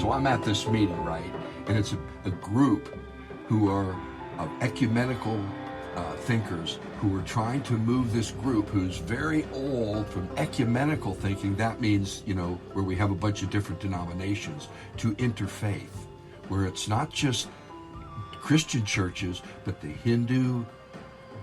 So I'm at this meeting, right? And it's a group who are of ecumenical thinkers who are trying to move this group who's very old from ecumenical thinking. That means, where we have a bunch of different denominations, to interfaith, where it's not just Christian churches, but the Hindu,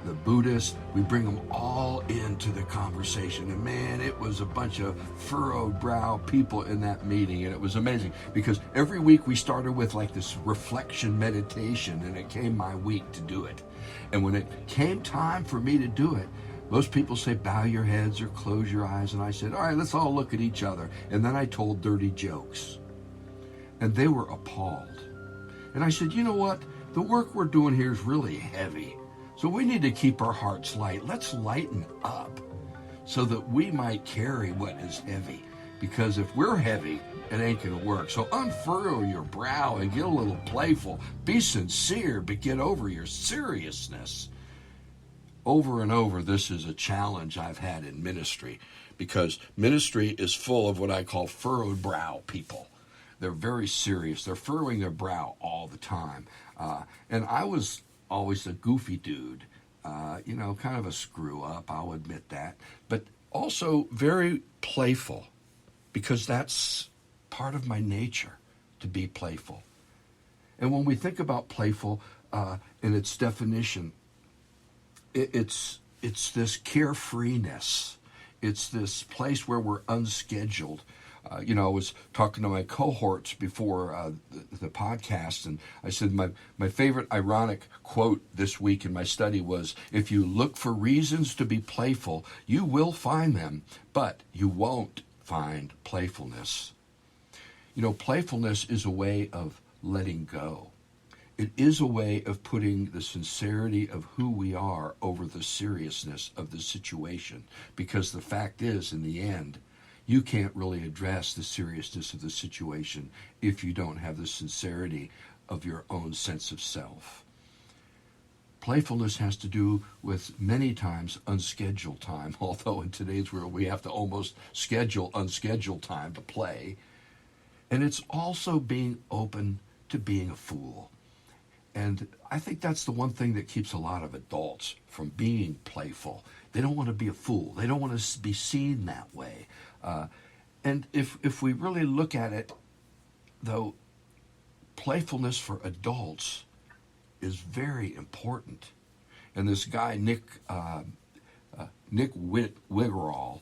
the Buddhist, we bring them all into the conversation. And man, it was a bunch of furrowed brow people in that meeting, and it was amazing because every week we started with like this reflection meditation, and it came my week to do it. And when it came time for me to do it, most people say bow your heads or close your eyes, and I said, all right, let's all look at each other. And then I told dirty jokes, and they were appalled. And I said, you know what, the work we're doing here is really heavy. So we need to keep our hearts light. Let's lighten up so that we might carry what is heavy. Because if we're heavy, it ain't going to work. So unfurrow your brow and get a little playful. Be sincere, but get over your seriousness. Over and over, this is a challenge I've had in ministry, because ministry is full of what I call furrowed brow people. They're very serious. They're furrowing their brow all the time. And I was always a goofy dude, kind of a screw up, I'll admit that, but also very playful, because that's part of my nature, to be playful. And when we think about playful in its definition, it's this carefreeness. It's this place where we're unscheduled. I was talking to my cohorts before the podcast, and I said my favorite ironic quote this week in my study was, if you look for reasons to be playful, you will find them, but you won't find playfulness. Playfulness is a way of letting go. It is a way of putting the sincerity of who we are over the seriousness of the situation, because the fact is, in the end, you can't really address the seriousness of the situation if you don't have the sincerity of your own sense of self. Playfulness has to do with, many times, unscheduled time, although in today's world we have to almost schedule unscheduled time to play. And it's also being open to being a fool. And I think that's the one thing that keeps a lot of adults from being playful. They don't want to be a fool. They don't want to be seen that way. And if we really look at it, though, playfulness for adults is very important. And this guy, Nick Wiggerall,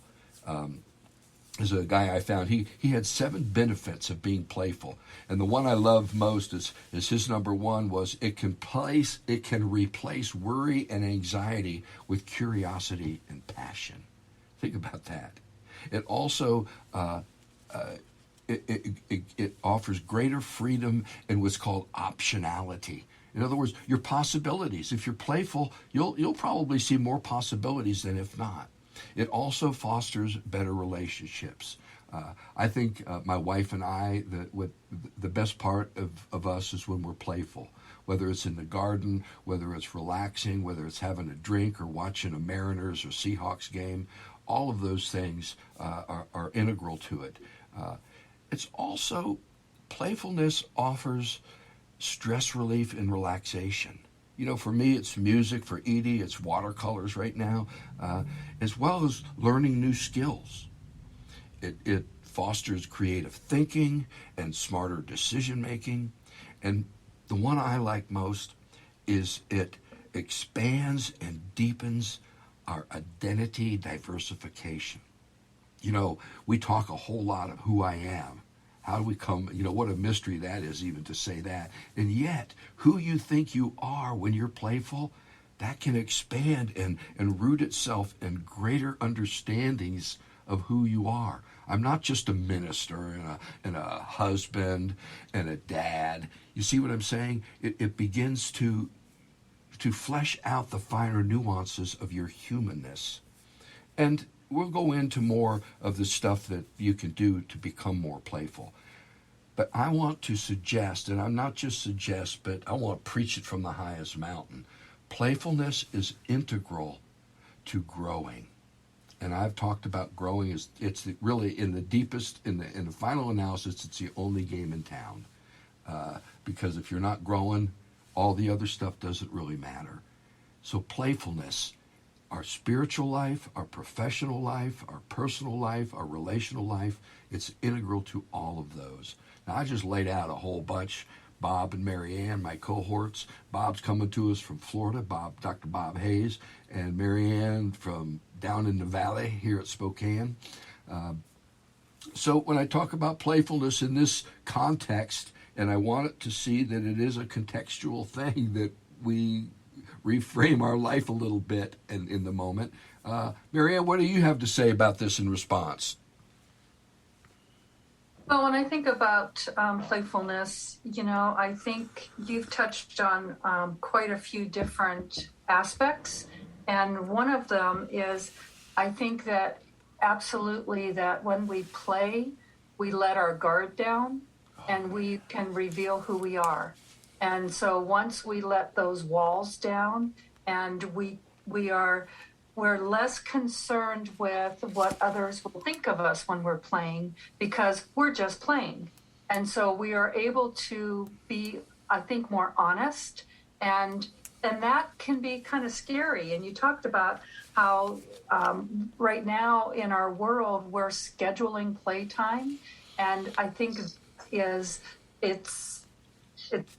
is a guy I found. He had 7 benefits of being playful. And the one I love most is his number 1 was it can replace worry and anxiety with curiosity and passion. Think about that. It also it offers greater freedom and what's called optionality. In other words, your possibilities. If you're playful, you'll probably see more possibilities than if not. It also fosters better relationships. I think my wife and I, the best part of us is when we're playful. Whether it's in the garden, whether it's relaxing, whether it's having a drink or watching a Mariners or Seahawks game, all of those things are integral to it. It's also, playfulness offers stress relief and relaxation. For me, it's music. For Edie, it's watercolors right now, as well as learning new skills. It fosters creative thinking and smarter decision-making. And the one I like most is it expands and deepens our identity diversification. We talk a whole lot of who I am. How do we come, what a mystery that is even to say that. And yet, who you think you are when you're playful, that can expand and root itself in greater understandings of who you are. I'm not just a minister and a husband and a dad. You see what I'm saying? It begins to flesh out the finer nuances of your humanness. And we'll go into more of the stuff that you can do to become more playful. But I want to suggest, and I'm not just suggest, but I want to preach it from the highest mountain. Playfulness is integral to growing. and I've talked about growing is it's really in the deepest, in the final analysis, it's the only game in town. Because if you're not growing, all the other stuff doesn't really matter. So playfulness, our spiritual life, our professional life, our personal life, our relational life, it's integral to all of those. Now, I just laid out a whole bunch. Bob and Mary Ann, my cohorts. Bob's coming to us from Florida, Dr. Bob Hayes, and Mary Ann from down in the valley here at Spokane. So when I talk about playfulness in this context, and I want it to see that it is a contextual thing, that we reframe our life a little bit in the moment. Mary Ann, what do you have to say about this in response? Well, when I think about playfulness, I think you've touched on quite a few different aspects. And one of them is, I think that absolutely that when we play, we let our guard down and we can reveal who we are. And so once we let those walls down and we're less concerned with what others will think of us when we're playing, because we're just playing. And so we are able to be, I think, more honest, and that can be kind of scary. And you talked about how right now in our world we're scheduling playtime, and I think it's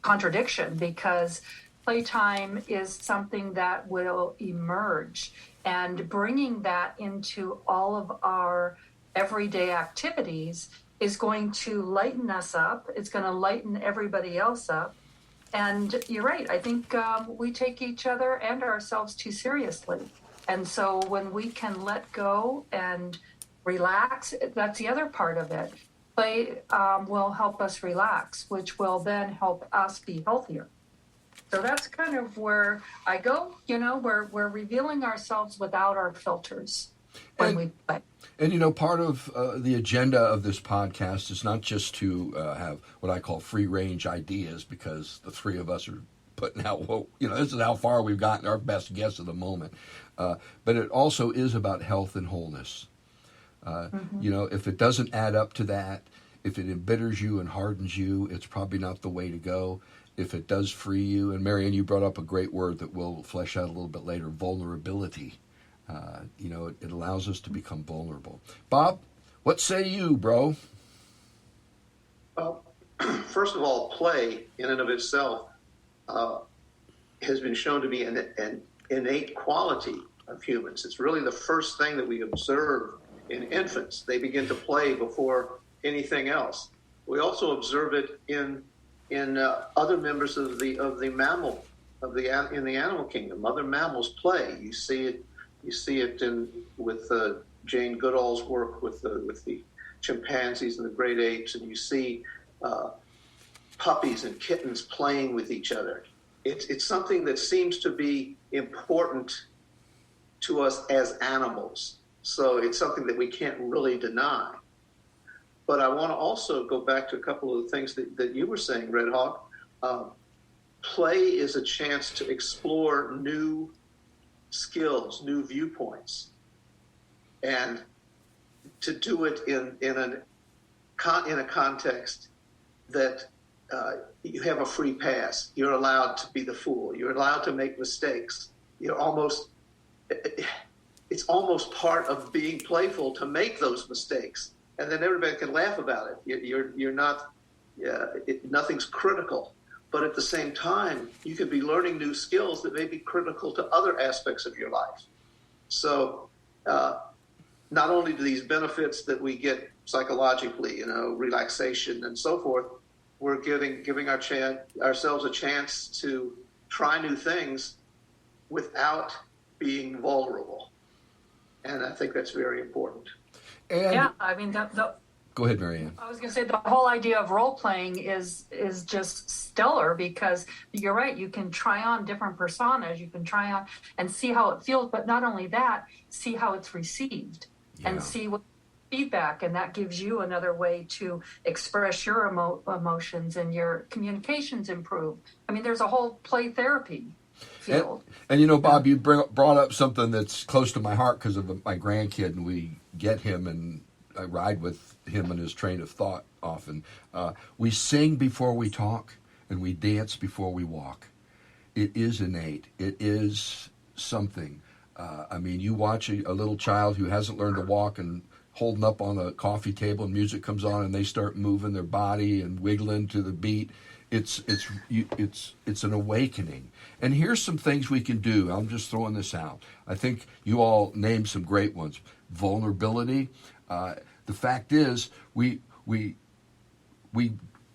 contradiction, because playtime is something that will emerge, and bringing that into all of our everyday activities is going to lighten us up. It's going to lighten everybody else up. And you're right. I think we take each other and ourselves too seriously. And so when we can let go and relax, that's the other part of it. Play will help us relax, which will then help us be healthier. So that's kind of where I go. We're revealing ourselves without our filters when we play. And, part of the agenda of this podcast is not just to have what I call free-range ideas, because the three of us are putting out, this is how far we've gotten, our best guess at the moment. But it also is about health and wholeness. If it doesn't add up to that, if it embitters you and hardens you, it's probably not the way to go. If it does free you, and Marianne, you brought up a great word that we'll flesh out a little bit later, vulnerability. It allows us to become vulnerable. Bob, what say you, bro? Well, first of all, play in and of itself has been shown to be an innate quality of humans. It's really the first thing that we observe in infants. They begin to play before anything else. We also observe it in other members of the mammal in the animal kingdom. Other mammals play. You see it with Jane Goodall's work with the chimpanzees and the great apes, and you see puppies and kittens playing with each other. It's something that seems to be important to us as animals. So it's something that we can't really deny. But I want to also go back to a couple of the things that you were saying, Red Hawk. Play is a chance to explore new skills, new viewpoints, and to do it in a context that you have a free pass. You're allowed to be the fool. You're allowed to make mistakes. It's almost part of being playful to make those mistakes, and then everybody can laugh about it. You're not. Nothing's critical. But at the same time, you could be learning new skills that may be critical to other aspects of your life. So not only do these benefits that we get psychologically, relaxation and so forth, we're giving ourselves a chance to try new things without being vulnerable. And I think that's very important. Yeah, I mean, Go ahead, Marianne. I was going to say the whole idea of role-playing is just stellar, because you're right. You can try on different personas. You can try on and see how it feels. But not only that, see how it's received and see what feedback. And that gives you another way to express your emotions, and your communications improve. I mean, there's a whole play therapy field. And you know, Bob, you brought up something that's close to my heart because of my grandkid, and we get him and I ride with him in his train of thought often. We sing before we talk, and we dance before we walk. It is innate. It is something. I mean, you watch a little child who hasn't learned to walk and holding up on a coffee table, and music comes on, and they start moving their body and wiggling to the beat. It's an awakening. And here's some things we can do. I'm just throwing this out. I think you all named some great ones. Vulnerability. The fact is, we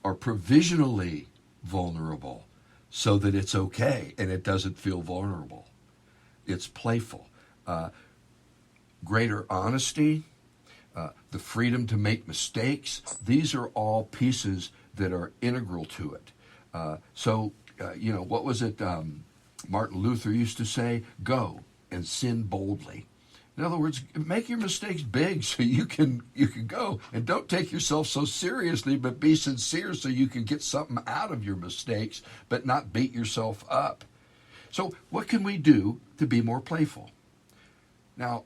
are provisionally vulnerable so that it's okay and it doesn't feel vulnerable. It's playful. Greater honesty, the freedom to make mistakes. These are all pieces that are integral to it. What was it Martin Luther used to say? Go and sin boldly. In other words, make your mistakes big so you can go, and don't take yourself so seriously, but be sincere so you can get something out of your mistakes, but not beat yourself up. So what can we do to be more playful? Now,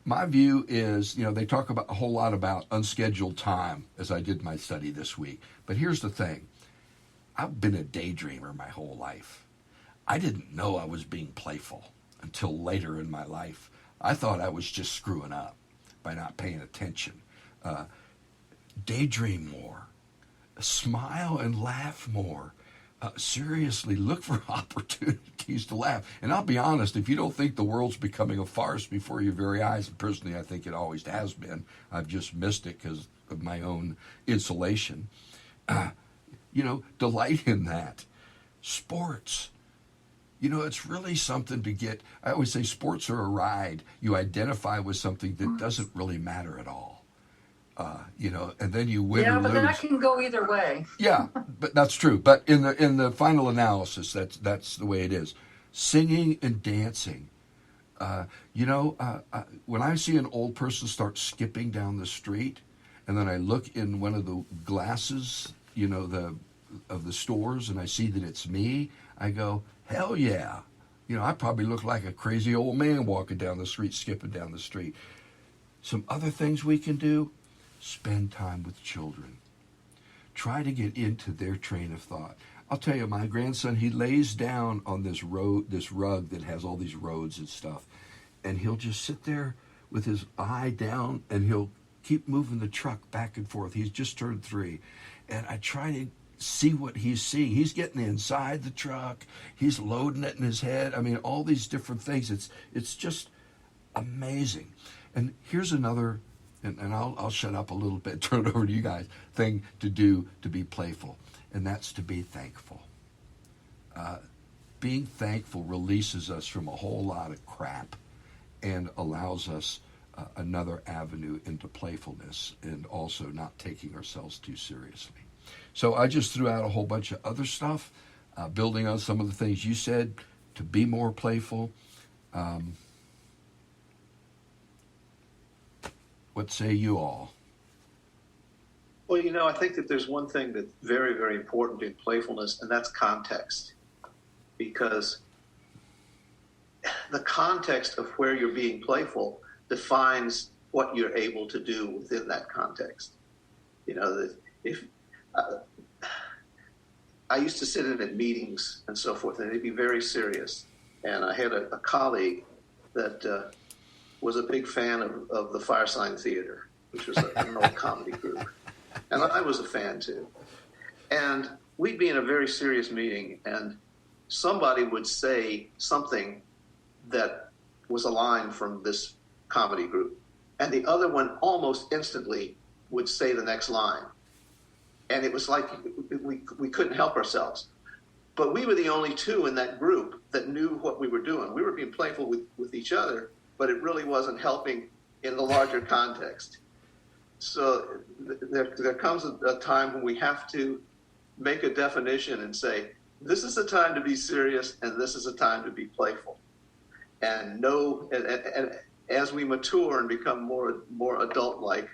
my view is, they talk about a whole lot about unscheduled time as I did my study this week. But here's the thing. I've been a daydreamer my whole life. I didn't know I was being playful until later in my life. I thought I was just screwing up by not paying attention. Daydream more. Smile and laugh more. Seriously, look for opportunities to laugh. And I'll be honest, if you don't think the world's becoming a farce before your very eyes, and personally I think it always has been, I've just missed it because of my own insulation, delight in that. Sports. It's really something to get. I always say sports are a ride. You identify with something that doesn't really matter at all. And then you win or lose. Yeah, but that can go either way. Yeah, but that's true. But in the final analysis, that's the way it is. Singing and dancing. When I see an old person start skipping down the street, and then I look in one of the glasses, of the stores, and I see that it's me, I go, hell yeah. I probably look like a crazy old man walking down the street, skipping down the street. Some other things we can do, spend time with children. Try to get into their train of thought. I'll tell you, my grandson, he lays down on this rug that has all these roads and stuff, and he'll just sit there with his eye down, and he'll keep moving the truck back and forth. He's just turned 3, and I try to see what he's seeing. He's getting inside the truck. He's loading it in his head. I mean, all these different things. It's just amazing. And here's another, and I'll shut up a little bit, turn it over to you guys, thing to do to be playful, and that's to be thankful. Being thankful releases us from a whole lot of crap and allows us another avenue into playfulness and also not taking ourselves too seriously. So I just threw out a whole bunch of other stuff, building on some of the things you said, to be more playful. What say you all? Well, I think that there's one thing that's very, very important in playfulness, and that's context. Because the context of where you're being playful defines what you're able to do within that context. If I used to sit in at meetings and so forth, and they'd be very serious. And I had a colleague that was a big fan of the Firesign Theater, which was an old comedy group. And I was a fan too. And we'd be in a very serious meeting, and somebody would say something that was a line from this comedy group. And the other one almost instantly would say the next line. And it was like we couldn't help ourselves. But we were the only two in that group that knew what we were doing. We were being playful with each other, but it really wasn't helping in the larger context. So there comes a time when we have to make a definition and say, this is a time to be serious and this is a time to be playful. And as we mature and become more adult-like,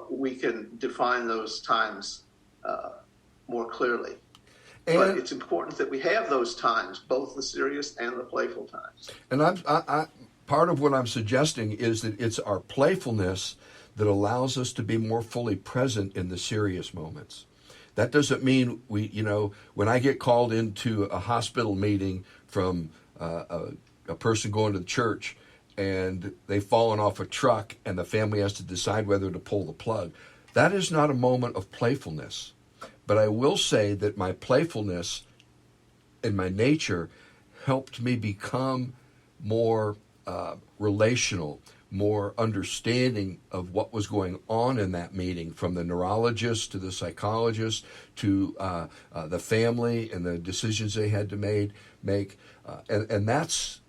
we can define those times more clearly. but it's important that we have those times, both the serious and the playful times. And I part of what I'm suggesting is that it's our playfulness that allows us to be more fully present in the serious moments. That doesn't mean when I get called into a hospital meeting from a person going to the church and they've fallen off a truck and the family has to decide whether to pull the plug, that is not a moment of playfulness. But I will say that my playfulness and my nature helped me become more relational, more understanding of what was going on in that meeting, from the neurologist to the psychologist to the family and the decisions they had to make. And that's,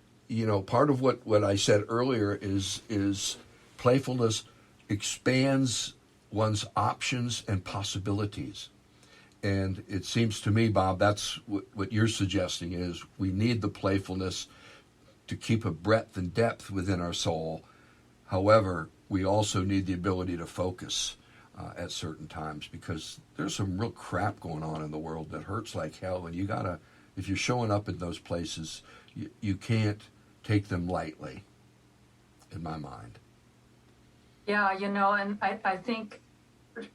part of what I said earlier is playfulness expands one's options and possibilities. And it seems to me, Bob, that's what you're suggesting is we need the playfulness to keep a breadth and depth within our soul. However, we also need the ability to focus at certain times, because there's some real crap going on in the world that hurts like hell. And if you're showing up in those places, you can't take them lightly, in my mind. Yeah, and I think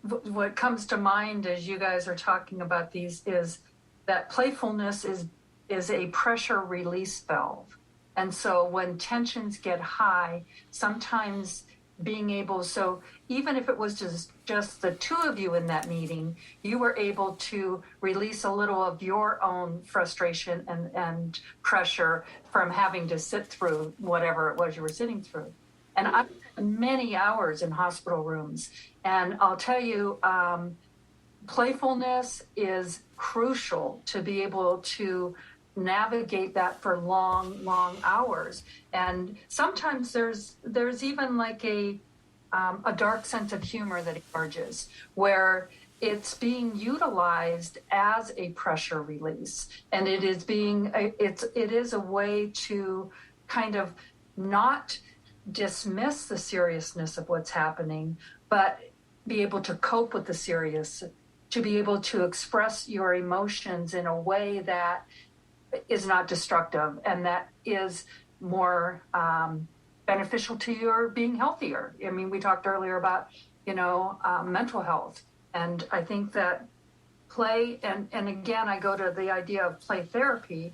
what comes to mind as you guys are talking about these is that playfulness is a pressure release valve. And so when tensions get high, sometimes being able, so even if it was just the two of you in that meeting, you were able to release a little of your own frustration and pressure from having to sit through whatever it was you were sitting through. And I've spent many hours in hospital rooms, and I'll tell you, playfulness is crucial to be able to navigate that for long hours. And sometimes there's even like a dark sense of humor that emerges, where it's being utilized as a pressure release, and it is a way to kind of not dismiss the seriousness of what's happening, but be able to cope with the serious, to be able to express your emotions in a way that is not destructive and that is more beneficial to your being healthier. I mean, we talked earlier about, mental health. And I think that play, and again, I go to the idea of play therapy.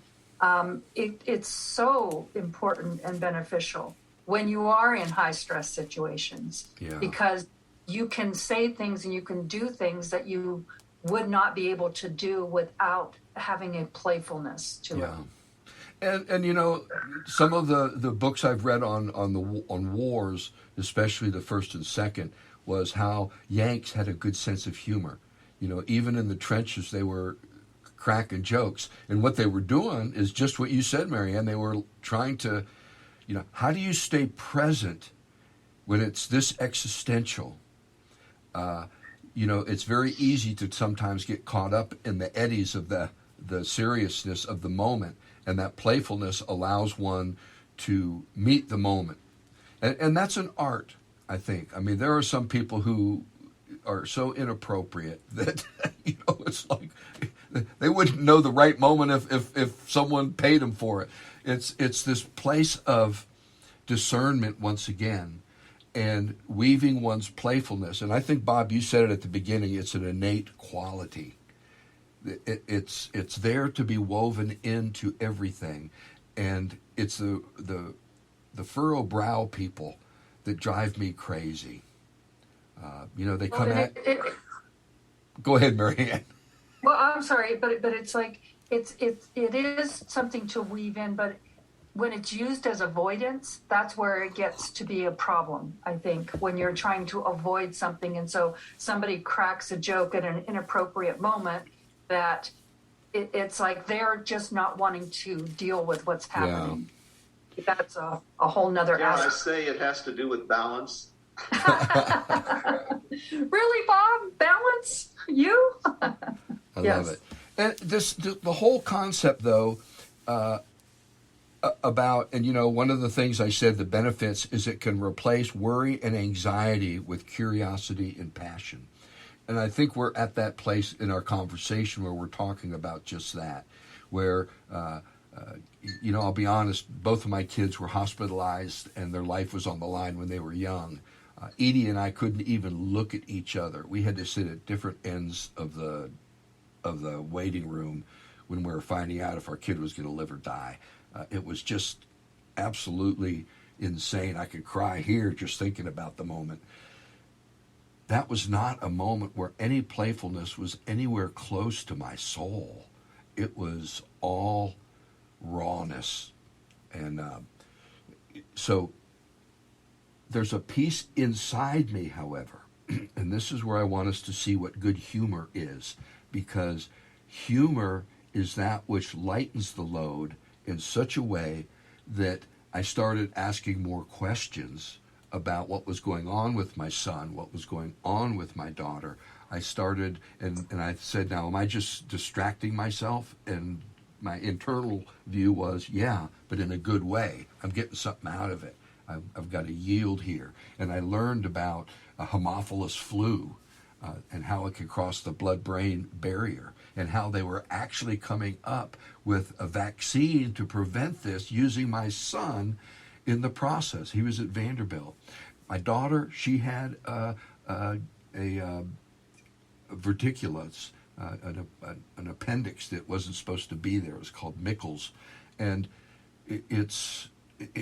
It's so important and beneficial when you are in high stress situations, because you can say things and you can do things that you would not be able to do without having a playfulness to it. And some of the books I've read on wars, especially the first and second, was how Yanks had a good sense of humor. Even in the trenches, they were cracking jokes, and what they were doing is just what you said, Marianne. They were trying to, how do you stay present when it's this existential? It's very easy to sometimes get caught up in the eddies of the seriousness of the moment, and that playfulness allows one to meet the moment. And that's an art, I think. I mean, there are some people who are so inappropriate that, it's like they wouldn't know the right moment if someone paid them for it. It's this place of discernment once again, and weaving one's playfulness. And I think, Bob, you said it at the beginning, it's an innate quality. It's there to be woven into everything. And it's the furrow brow people that drive me crazy. They come at... Go ahead, Marianne. Well, I'm sorry, but it's like, it is something to weave in, but when it's used as avoidance, that's where it gets to be a problem, I think, when you're trying to avoid something. And so somebody cracks a joke at an inappropriate moment that it's like they're just not wanting to deal with what's happening. Yeah. That's a whole nother aspect. I say it has to do with balance. Really, Bob? Balance? You? I love it. And the whole concept, though, about, and one of the things I said, the benefits, is it can replace worry and anxiety with curiosity and passion. And I think we're at that place in our conversation where we're talking about just that, where, I'll be honest, both of my kids were hospitalized and their life was on the line when they were young. Edie and I couldn't even look at each other. We had to sit at different ends of the waiting room when we were finding out if our kid was going to live or die. It was just absolutely insane. I could cry here just thinking about the moment. That was not a moment where any playfulness was anywhere close to my soul. It was all rawness. And so there's a piece inside me, however, and this is where I want us to see what good humor is, because humor is that which lightens the load in such a way that I started asking more questions about what was going on with my son, what was going on with my daughter. I started, and I said, now, am I just distracting myself? And my internal view was, yeah, but in a good way. I'm getting something out of it. I've got a yield here. And I learned about a Haemophilus flu and how it can cross the blood-brain barrier, and how they were actually coming up with a vaccine to prevent this using my son in the process. He was at Vanderbilt. My daughter, she had a verticulus, an appendix that wasn't supposed to be there. It was called Mickles. And it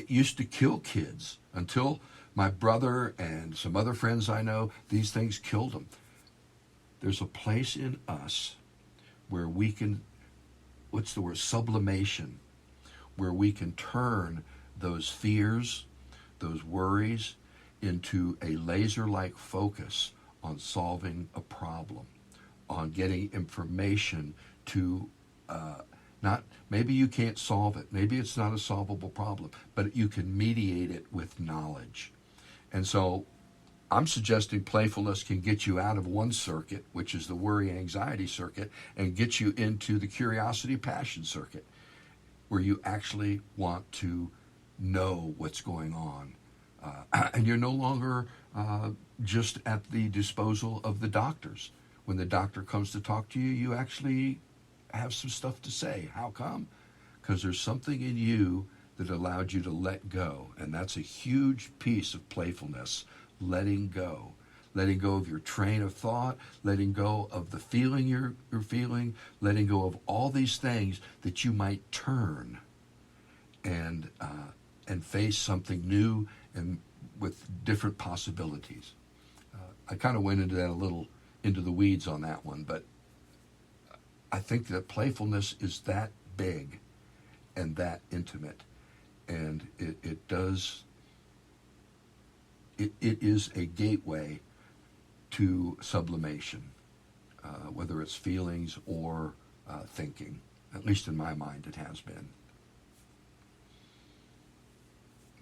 used to kill kids until my brother and some other friends I know, these things killed them. There's a place in us where we can, sublimation, where we can turn those fears, those worries, into a laser-like focus on solving a problem, on getting information to maybe you can't solve it, maybe it's not a solvable problem, but you can mediate it with knowledge. And so I'm suggesting playfulness can get you out of one circuit, which is the worry-anxiety circuit, and get you into the curiosity-passion circuit, where you actually want to know what's going on. And you're no longer just at the disposal of the doctors. When the doctor comes to talk to you, you actually have some stuff to say. How come? Because there's something in you that allowed you to let go. And that's a huge piece of playfulness, letting go. Letting go of your train of thought, letting go of the feeling you're feeling, letting go of all these things that you might turn and face something new and with different possibilities. I kind of went into that a little, into the weeds on that one, but I think that playfulness is that big and that intimate, and it is a gateway to sublimation, whether it's feelings or thinking. At least in my mind, it has been.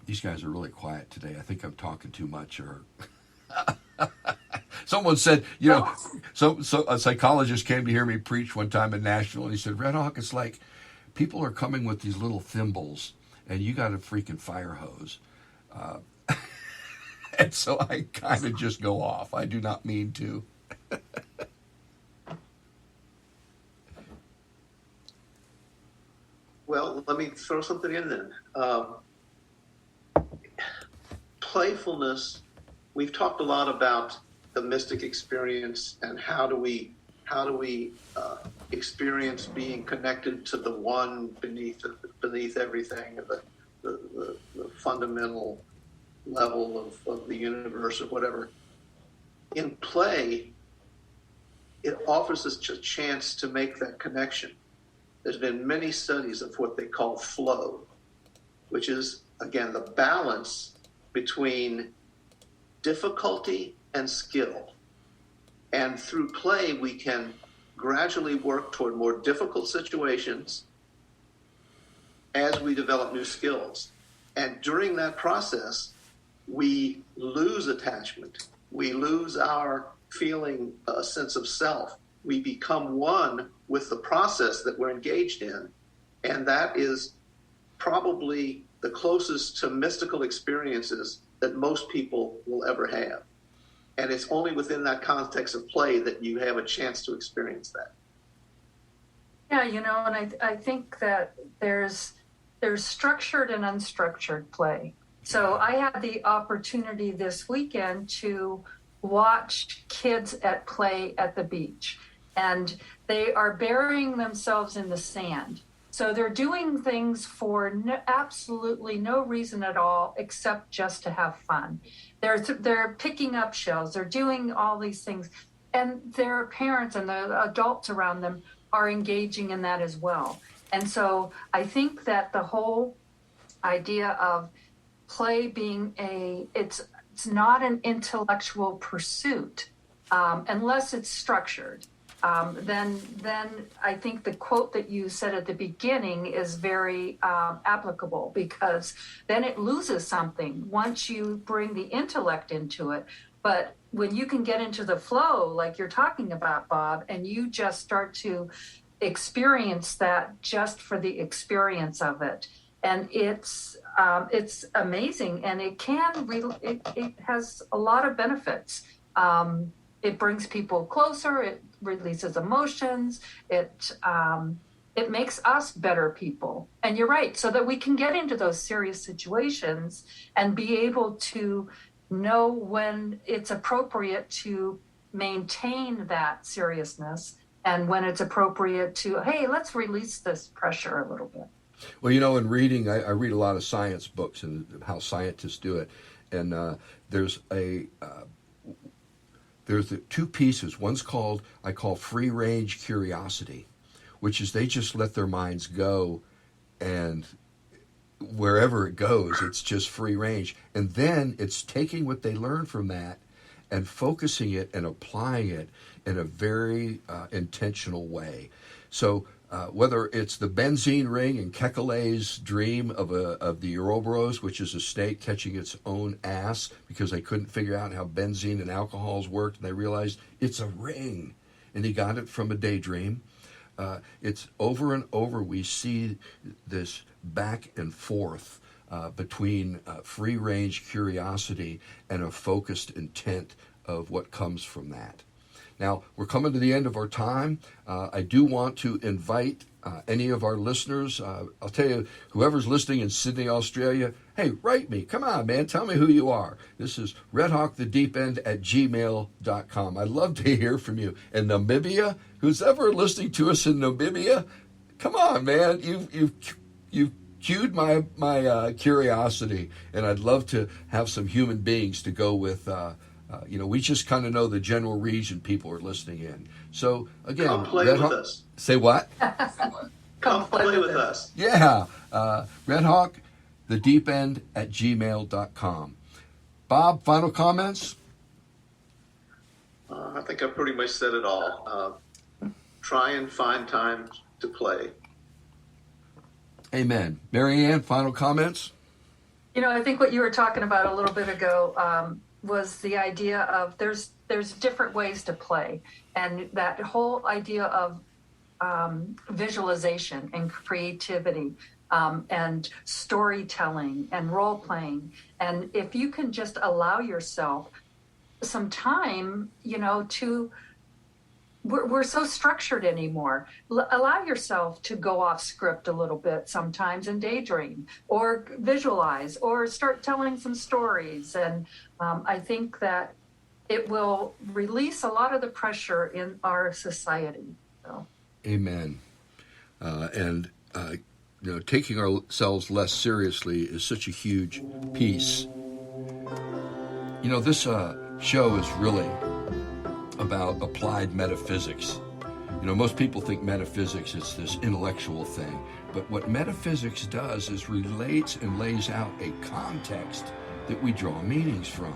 These guys are really quiet today. I think I'm talking too much, or someone said, so a psychologist came to hear me preach one time in Nashville, and he said, Red Hawk, it's like people are coming with these little thimbles, and you got a freaking fire hose. And so I kind of just go off. I do not mean to. Well, let me throw something in then. Playfulness, we've talked a lot about the mystic experience and how do we experience being connected to the one beneath everything, the fundamental level of the universe or whatever. In play, it offers us a chance to make that connection. There's been many studies of what they call flow, which is, again, the balance between difficulty and skill. And through play, we can gradually work toward more difficult situations as we develop new skills. And during that process, we lose attachment. We lose our feeling, a sense of self. We become one with the process that we're engaged in. And that is probably the closest to mystical experiences that most people will ever have. And it's only within that context of play that you have a chance to experience that. Yeah, and I think that there's structured and unstructured play. So I had the opportunity this weekend to watch kids at play at the beach, and they are burying themselves in the sand. So they're doing things for absolutely no reason at all, except just to have fun. They're picking up shells. They're doing all these things, and their parents and the adults around them are engaging in that as well. And so I think that the whole idea of play being it's not an intellectual pursuit unless it's structured. Then I think the quote that you said at the beginning is very applicable, because then it loses something once you bring the intellect into it. But when you can get into the flow, like you're talking about, Bob, and you just start to experience that just for the experience of it, and it's amazing, and it has a lot of benefits. It brings people closer. It releases emotions. It makes us better people. And you're right, so that we can get into those serious situations and be able to know when it's appropriate to maintain that seriousness, and when it's appropriate to, hey, let's release this pressure a little bit. Well, in reading, I read a lot of science books and how scientists do it. And there's the two pieces. One's I call free range curiosity, which is they just let their minds go, and wherever it goes, it's just free range. And then it's taking what they learn from that and focusing it and applying it in a very intentional way. So whether it's the benzene ring in Kekule's dream of the Ouroboros, which is a snake catching its own ass because they couldn't figure out how benzene and alcohols worked, and they realized it's a ring, and he got it from a daydream. It's over and over we see this back and forth between free-range curiosity and a focused intent of what comes from that. Now, we're coming to the end of our time. I do want to invite any of our listeners. I'll tell you, whoever's listening in Sydney, Australia, hey, write me. Come on, man. Tell me who you are. This is redhawkthedeepend@gmail.com. I'd love to hear from you. In Namibia, who's ever listening to us in Namibia, come on, man. You've cued my curiosity, and I'd love to have some human beings to go with. We just kind of know the general region people are listening in. So, again, come play with us. Say what? Come play with us. Yeah. redhawkthedeepend@gmail.com. Bob, final comments? I think I pretty much said it all. Try and find time to play. Amen. Mary Ann, final comments? I think what you were talking about a little bit ago was the idea of there's different ways to play, and that whole idea of visualization and creativity and storytelling and role playing. And if you can just allow yourself some time, we're so structured anymore. Allow yourself to go off script a little bit sometimes and daydream or visualize or start telling some stories. And I think that it will release a lot of the pressure in our society. So. Amen. Taking ourselves less seriously is such a huge piece. This show is really about applied metaphysics. Most people think metaphysics is this intellectual thing, but what metaphysics does is relates and lays out a context that we draw meanings from.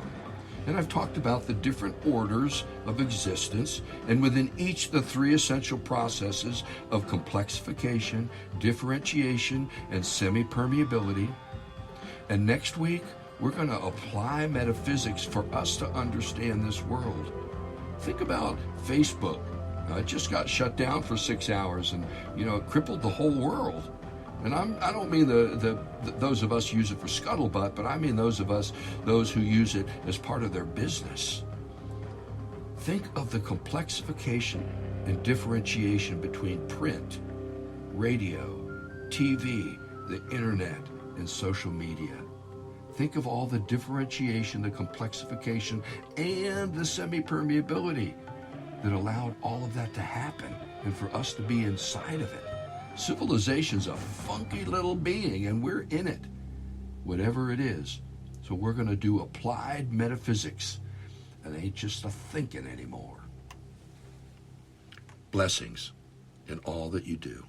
And I've talked about the different orders of existence, and within each the three essential processes of complexification, differentiation, and semi-permeability. And next week, we're going to apply metaphysics for us to understand this world. Think about Facebook. It just got shut down for 6 hours, and it crippled the whole world. And I don't mean those of us who use it for scuttlebutt, but I mean those who use it as part of their business. Think of the complexification and differentiation between print, radio, TV, the internet, and social media. Think of all the differentiation, the complexification, and the semi-permeability that allowed all of that to happen and for us to be inside of it. Civilization's a funky little being, and we're in it, whatever it is. So we're going to do applied metaphysics. It ain't just a thinking anymore. Blessings in all that you do.